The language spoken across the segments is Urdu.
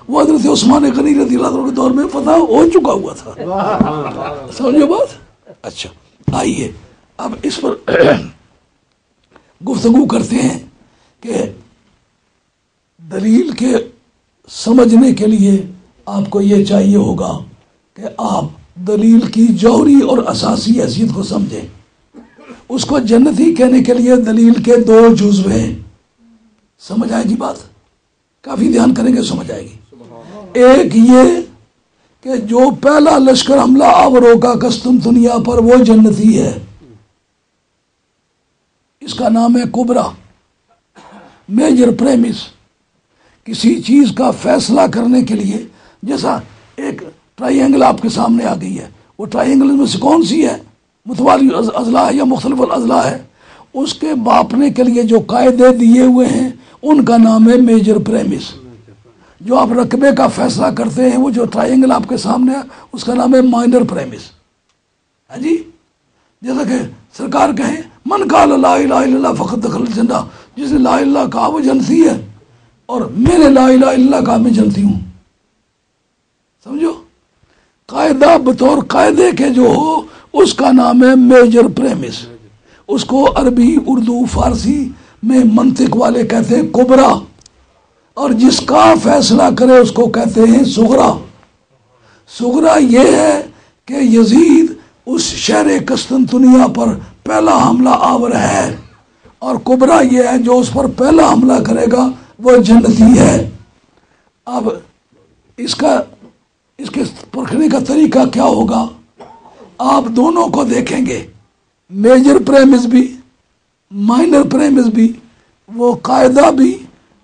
وہ حضرت عثمان غنی رضی اللہ عنہ کے دور میں فتح ہو چکا ہوا تھا. سمجھو بات. اچھا آئیے اب اس پر گفتگو کرتے ہیں کہ دلیل کے سمجھنے کے لیے آپ کو یہ چاہیے ہوگا کہ آپ دلیل کی جوہری اور اساسی حیثیت کو سمجھیں. اس کو جنتی کہنے کے لیے دلیل کے 2 جزو ہیں. سمجھ آئے گی بات؟ کافی دھیان کریں گے سمجھ آئے گی. ایک یہ کہ جو پہلا لشکر حملہ آوروں کا قسطنطنیہ پر وہ جنتی ہے. اس کا نام ہے کبرا. Major premise. کسی چیز کا فیصلہ کرنے کے لیے جیسا ایک ٹرائی اینگل آپ کے سامنے آ گئی ہے، وہ ٹرائی اینگل میں سے کون سی ہے؟ متوالی اضلاع یا مختلف الاضلاع ہے. اس کے باپنے کے لیے جو قاعدے دیے ہوئے ہیں ان کا نام ہے میجر پریمس. جو آپ رقبے کا فیصلہ کرتے ہیں وہ جو ٹرائی اینگل آپ کے سامنے ہے اس کا نام ہے مائنر پریمس. ہاں جی، جیسا کہ سرکار کہیں من قال لا الہ الا اللہ فقد دخل الجنہ، جس نے لا الہ الا اللہ کہا وہ جنتی ہے اور میں نے لا الہ الا اللہ کہا میں جنتی ہوں. سمجھو، قاعدہ بطور قاعدے کے جو ہو اس کا نام ہے میجر پریمس. اس کو عربی، اردو، فارسی میں منطق والے کہتے ہیں کبرا، اور جس کا فیصلہ کرے اس کو کہتے ہیں صغرا. صغرا یہ ہے کہ یزید اس شہر قسطنطنیہ پر پہلا حملہ آور ہے، اور کبرا یہ ہے جو اس پر پہلا حملہ کرے گا وہ جنتی ہے. اب اس کے پرکھنے کا طریقہ کیا ہوگا؟ آپ دونوں کو دیکھیں گے، میجر پریمس بھی مائنر پریمس بھی، وہ قاعدہ بھی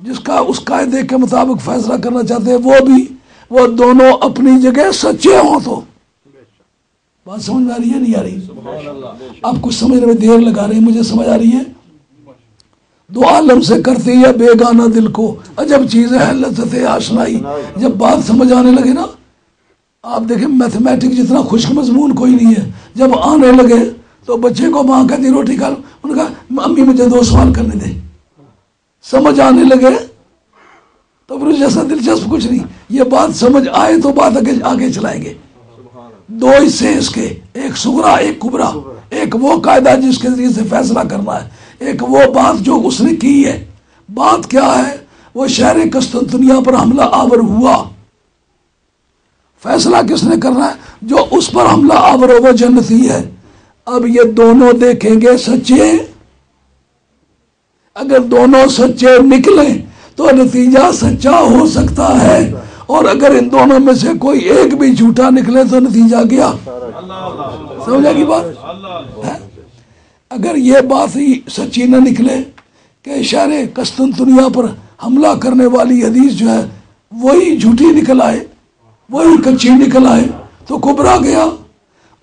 جس کا اس قاعدے کے مطابق فیصلہ کرنا چاہتے ہیں وہ بھی، وہ دونوں اپنی جگہ سچے ہوں. تو بات سمجھ میں آ رہی ہے نہیں آ رہی؟ آپ کچھ سمجھنے میں دیر لگا رہے ہیں، مجھے سمجھ آ رہی ہے. دو عالم سے کرتی ہے بیگانہ دل کو عجب چیز ہے لذت آشنائی. جب بات سمجھ آنے لگے نا، آپ دیکھیں میتھمیٹک جتنا خشک مضمون کوئی نہیں ہے. جب آنے لگے تو بچے کو ماں کہتی روٹی کھا لو، انہوں نے کہا امی مجھے 2 سوال کرنے دیں. سمجھ آنے لگے تو پھر جیسا دلچسپ کچھ نہیں. یہ بات سمجھ آئے تو بات آگے چلائیں گے. 2 حصے اس کے، ایک صغرا ایک کبرا. ایک وہ قاعدہ جس کے ذریعے سے فیصلہ کرنا ہے، ایک وہ بات جو اس نے کی ہے. بات کیا ہے؟ وہ شہر قسطنطنیہ پر حملہ آور ہوا. فیصلہ کس نے کرنا ہے؟ جو اس پر حملہ آور ہو وہ جنتی ہے. اب یہ دونوں دیکھیں گے سچے. اگر دونوں سچے نکلیں تو نتیجہ سچا ہو سکتا ہے، اور اگر ان دونوں میں سے کوئی ایک بھی جھوٹا نکلے تو نتیجہ گیا. سمجھا کی بات ہے؟ اگر یہ بات ہی سچی نہ نکلے کہ شہر قسطنطنیہ پر حملہ کرنے والی حدیث جو ہے وہی جھوٹی نکل آئے، وہی کچی نکل آئے تو کبرا گیا.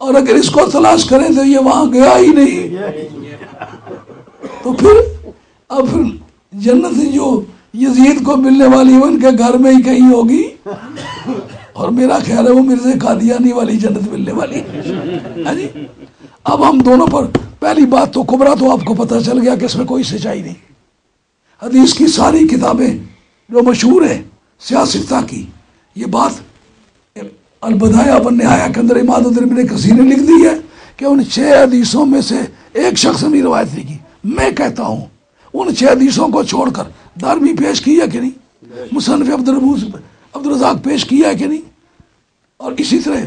اور اگر اس کو تلاش کریں تو یہ وہاں گیا ہی نہیں، تو پھر اب جنت جو یزید کو ملنے والی ان کے گھر میں ہی کہیں ہوگی، اور میرا خیال ہے وہ مرزا قادیانی والی جنت ملنے والی. ہاں جی، اب ہم دونوں پر پہلی بات تو کبرا تو آپ کو پتہ چل گیا کہ اس میں کوئی سچائی نہیں. حدیث کی ساری کتابیں جو مشہور ہیں سیاستہ کی، یہ بات البدایہ والنہایہ کے اندر امام ابن کثیر نے لکھ دی ہے کہ ان 6 حدیثوں میں سے ایک شخص نے روایت نہیں کی. میں کہتا ہوں ان 6 حدیثوں کو چھوڑ کر دارمی پیش کیا کہ نہیں، مصنف عبدالرزاق پیش کیا کہ نہیں، اور اسی طرح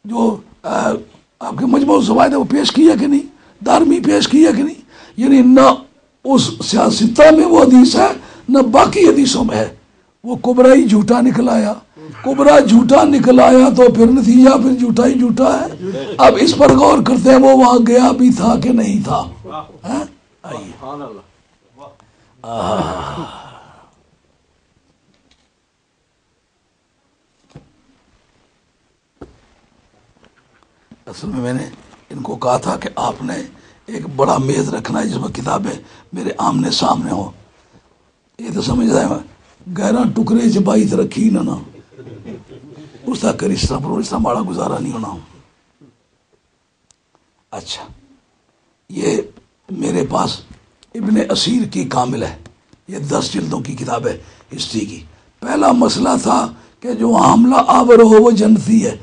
جو آپ کے مجموع الزوائد ہے وہ پیش کیا کہ نہیں، دارمی پیش کیا کہ نہیں. یعنی نہ اس سیاستہ میں وہ حدیث ہے نہ باقی حدیثوں میں ہے. وہ کبرا ہی جھوٹا نکل آیا. کبرا جھوٹا نکل آیا تو پھر نتیجہ پھر جھوٹا ہی جھوٹا ہے. اب اس پر غور کرتے ہیں وہ وہاں گیا بھی تھا کہ نہیں تھا. اصل میں نے ان کو کہا تھا کہ آپ نے ایک بڑا میز رکھنا ہے جس میں کتابیں میرے آمنے سامنے ہوں. یہ تو سمجھ رہے ہیں گہرا ٹکڑے چبائی تو رکھی نہ اس کا کر اس طرح ماڑا گزارا نہیں ہونا. اچھا، یہ میرے پاس ابن اسیر کی کامل ہے، یہ 10 جلدوں کی کتاب ہے ہسٹری کی. پہلا مسئلہ تھا کہ جو حاملہ آور ہو وہ جنتی ہے،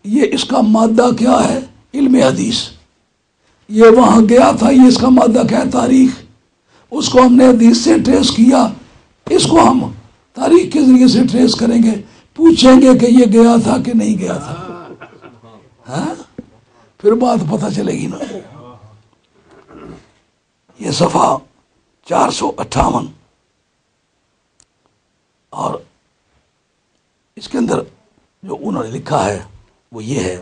یہ اس کا مادہ کیا ہے؟ علم حدیث. یہ وہاں گیا تھا، یہ اس کا مادہ کیا ہے؟ تاریخ. اس کو ہم نے حدیث سے ٹریس کیا، اس کو ہم تاریخ کے ذریعے سے ٹریس کریں گے، پوچھیں گے کہ یہ گیا تھا کہ نہیں گیا تھا. ہاں پھر بات پتہ چلے گی نا. یہ صفحہ 458 اور اس کے اندر جو انہوں نے لکھا ہے وہ یہ ہے،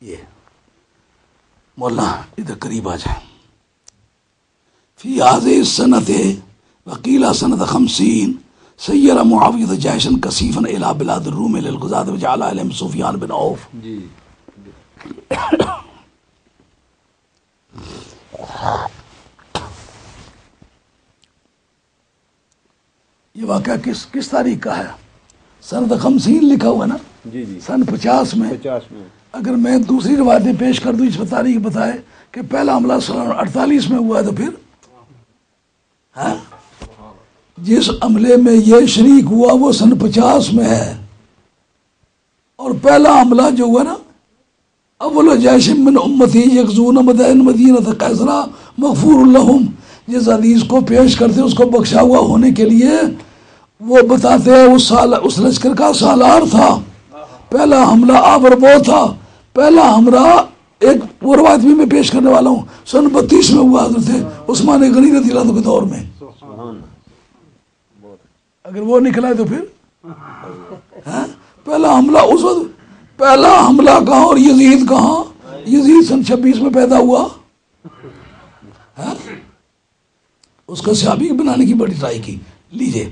یہ مولانا ادھر قریب آ جائیں. فی هذه السنة وقیل سنة 50 سیر معاویہ جیشا کثیفا الى بلاد الروم للغزاة وجعل عليهم سفیان بن عوف. یہ واقعہ کس تاریخ کا ہے؟ سنہ 50 لکھا ہوا نا، سن 50 میں. اگر میں دوسری روایتیں پیش کر دوں اس پر تاریخ بتائے کہ پہلا حملہ سن 48 میں ہوا ہے، تو پھر ہاں جس عملے میں یہ شریک ہوا وہ سن 50 میں ہے، اور پہلا حملہ جو ہوا نا اول جیش من امتی یغزون مدینہ قیصرہ مغفور لہم، جس حدیث کو پیش کرتے اس کو بخشا ہوا ہونے کے لیے وہ بتاتے ہیں اس لشکر کا سالار تھا. پہلا حملہ آور وہ تھا. پہلا حملہ ایک وہ روایت بھی میں پیش کرنے والا ہوں سن 32 میں ہوا حضرت عثمان غنی رضی اللہ عنہ کے دور میں. اگر وہ نکلا ہے تو پھر پہلا حملہ اس وقت، پہلا حملہ کہاں اور یزید کہاں؟ یزید سن 26 میں پیدا ہوا. اس کو صحابی بنانے کی بڑی ٹرائی کی. لیجئے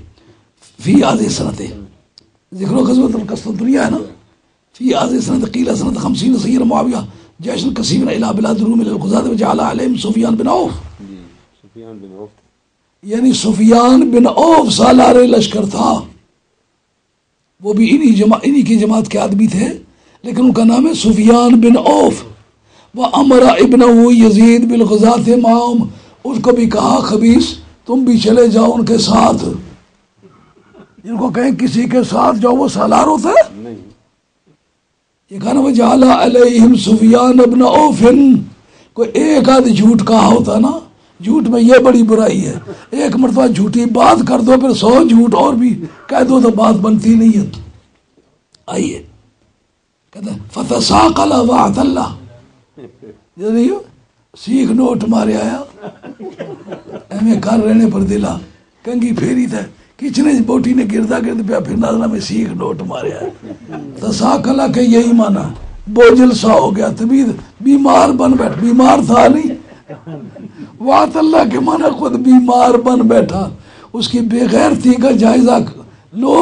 فی هذه السنة ذکر غزوۃ القسطنطنیہ ہے نا، فی هذه السنة قیل سنة 50 سیر معاویہ جیش کثیرا الى بلاد الروم للغزاة وجعل عليهم سفیان بن عوف. یعنی سفیان بن عوف سالار لشکر تھا. وہ بھی انہی کی جماعت کے آدمی تھے، لیکن ان کا نام ہے سفیان بن عوف. وامر ابنہ یزید بالغزاة معهم، اس کو بھی کہا خبیث تم بھی چلے جاؤ ان کے ساتھ. جن کو کہیں کسی کے ساتھ جاؤ وہ سالار ہوتا ہے؟ یہ کہنا وجعل علیہم سفیان بن عوف. کوئی ایک آدھ جھوٹ کہا ہوتا نا، جھوٹ میں یہ بڑی برائی ہے، ایک مرتبہ جھوٹی بات کر دو پھر 100 جھوٹ اور بھی کہہ دو تو بات بنتی نہیں ہے. آئیے کہتے ہیں فتساقل وعد اللہ، یعنی سیکھ نوٹ مارے آیا ایویں کر رہنے پر دلا کنگی پھیری تھا کچنے بوٹی نے گردا گرد پیا پھر نازلہ میں سیکھ نوٹ مارے آیا. تساقلہ کہ یہی مانا بوجھل سا ہو گیا، طبیعت بیمار بن بیٹھ، بیمار تھا نہیں. وعد اللہ کے مانا خود بیمار بن بیٹھا. اس کی بے غیرتی کا جائزہ لو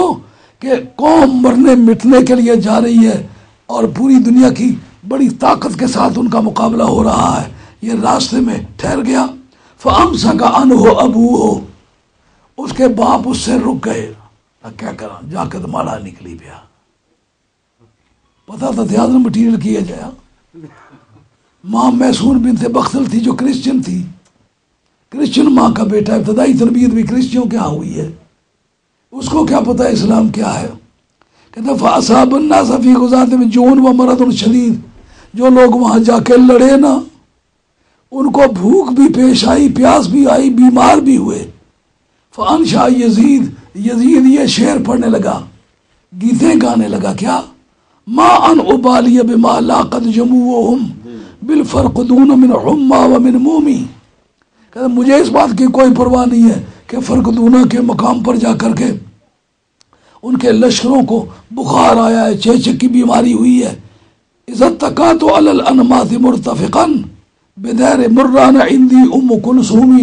کہ قوم مرنے مٹنے کے لیے جا رہی ہے اور پوری دنیا کی بڑی طاقت کے ساتھ ان کا مقابلہ ہو رہا ہے. یہ راستے میں ٹھہر گیا. فَأَمْسَكَ عَنْهُ أَبُوهُ، اس کے باپ اس سے رک گئے. کیا کرا جا کے تو ماڑا نکلی پیا، پتا تھا تھا مٹیریل کیا جایا. ماں میسون بنت بختل تھی جو کرسچن تھی، کرسچن ماں کا بیٹا، ابتدائی تربیت بھی کرسچنوں کے ہاں ہوئی ہے. اس کو کیا پتا اسلام کیا ہے. کہتا فَأَصَابَ النَّاسَ فِي غُزَاةٍ جُوعٌ وَمَرَضٌ شَدِيدٌ، جو لوگ وہاں جا کے لڑے نا ان کو بھوک بھی پیش آئی، پیاس بھی آئی، بیمار بھی ہوئے. فَأَنْشَأَ یزید یہ شعر پڑھنے لگا، گیتیں گانے لگا. کیا مَا أَنْ أُبَالِيَ بِمَا لَاقَتْ جَمُوعُهُمْ بِالْفَرْقُدُونَ مِنْ حُمَّى وَمِنْ مُومِ. کہتا مجھے اس بات کی کوئی پرواہ نہیں ہے کہ فرقدونہ کے مقام پر جا کر کے ان کے لشکروں کو بخار آیا ہے، چیچک کی بیماری ہوئی ہے. اِذَا اتَّقَاتُ عَلَى الْأَنْمَاطِ مُرْتَفِقًا بِدَارِ مُرَّانَ عِنْدِي أُمُّ كُلْثُومِ.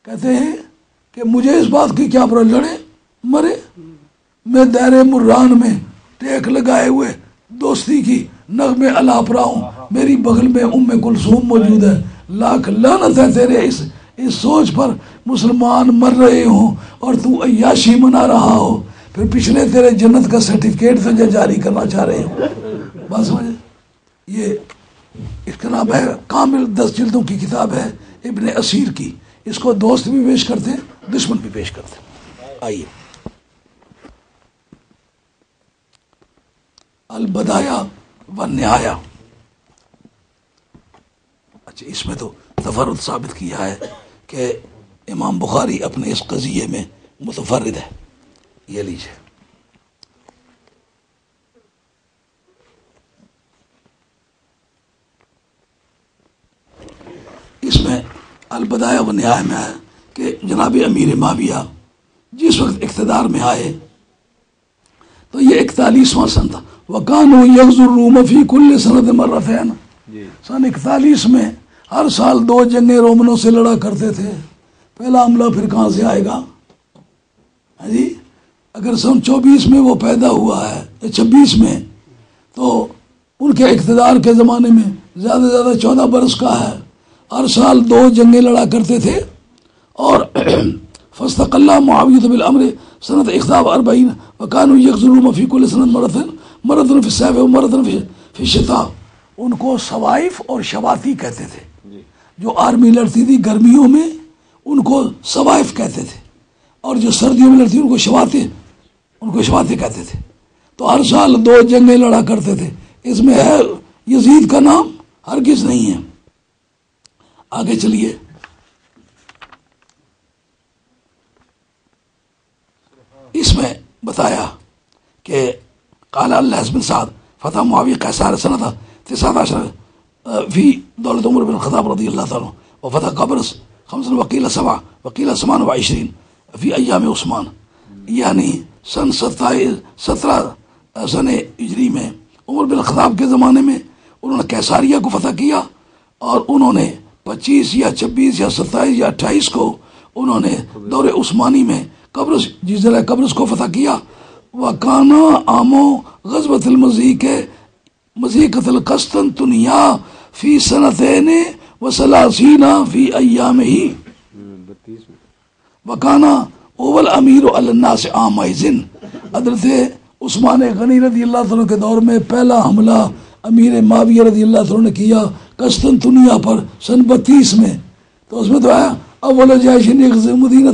کہتے ہیں کہ مجھے اس بات کی کیا پرواہ، لڑے مرے، میں دیر مران میں ٹیک لگائے ہوئے دوستی کی نغمے الاپ رہا ہوں، میری بغل میں ام کلثوم موجود ہے. لاکھ لعنت ہے تیرے اس سوچ پر، مسلمان مر رہے ہوں اور تو عیاشی منا رہا ہو، پھر پچھلے تیرے جنت کا سرٹیفکیٹ تجھے جاری کرنا چاہ رہے ہوں. بات سمجھے؟ یہ اس کا نام ہے کامل، 10 جلدوں کی کتاب ہے ابن اسیر کی. اس کو دوست بھی پیش کرتے ہیں، دشمن بھی پیش کرتے ہیں۔ آئیے البدایہ والنہایہ، اچھا اس میں تو تفرد ثابت کیا ہے کہ امام بخاری اپنے اس قضیے میں متفرد ہے۔ یہ لیجیے، اس میں البدایہ والنہایہ میں ہے کہ جناب امیر معاویہ جس وقت اقتدار میں آئے تو یہ 41واں سن تھا، وَكَانُوا يَغْزُوا الرُّومَ فِي كُلِّ سَنَةٍ مَرَّتَيْنِ، سن 41 میں ہر سال 2 جنگیں رومنوں سے لڑا کرتے تھے۔ پہلا حملہ پھر کہاں سے آئے گا؟ جی اگر سن 24 میں وہ پیدا ہوا ہے یا 26 میں، تو ان کے اقتدار کے زمانے میں زیادہ سے زیادہ 14 برس کا ہے، ہر سال 2 جنگیں لڑا کرتے تھے۔ اور فاستقل معاویہ بالامر سنۃ 41 وكانوا يغزون في كل سنة مرة في الصيف ومرة في الشتاء، ان کو سوائف اور شواتی کہتے تھے۔ جو آرمی لڑتی تھی گرمیوں میں ان کو سوائف کہتے تھے، اور جو سردیوں میں لڑتی ان کو شواتی کہتے تھے۔ تو ہر سال 2 جنگیں لڑا کرتے تھے۔ اس میں ہے یزید کا نام ہرگز نہیں ہے۔ آگے چلیے، اس میں بتایا کہ قال اللہ بن سعد فتح معاویہ قیصر سنۃ 19 فی دولت عمر بن الخطاب رضی اللہ تعالیٰ عنہ، وفتح قبرص 5 وقیل 7 وقیل 28 فی ایام عثمان، یعنی سن 17 سن ہجری میں عمر بن الخطاب کے زمانے میں انہوں نے قیصاریہ کو فتح کیا، اور انہوں نے 25 یا 26 یا 27 یا 28 کو انہوں نے دور عثمانی میں قبرص جزیرہ قبرص کو فتح کیا۔ وکانا آمو غزوۃ مزیقۃ القسطنطنیہ فی سنتین وثلاثین فی ایامہ، وکانا اول امیر علی الناس عامئذ، حضرت عثمان غنی رضی اللہ عنہ کے دور میں پہلا حملہ امیر معاویہ رضی اللہ عنہ نے کیا قسطنطنیہ پر سن 32 میں۔ تو اس میں تو آیا اول جیش یغزو مدینہ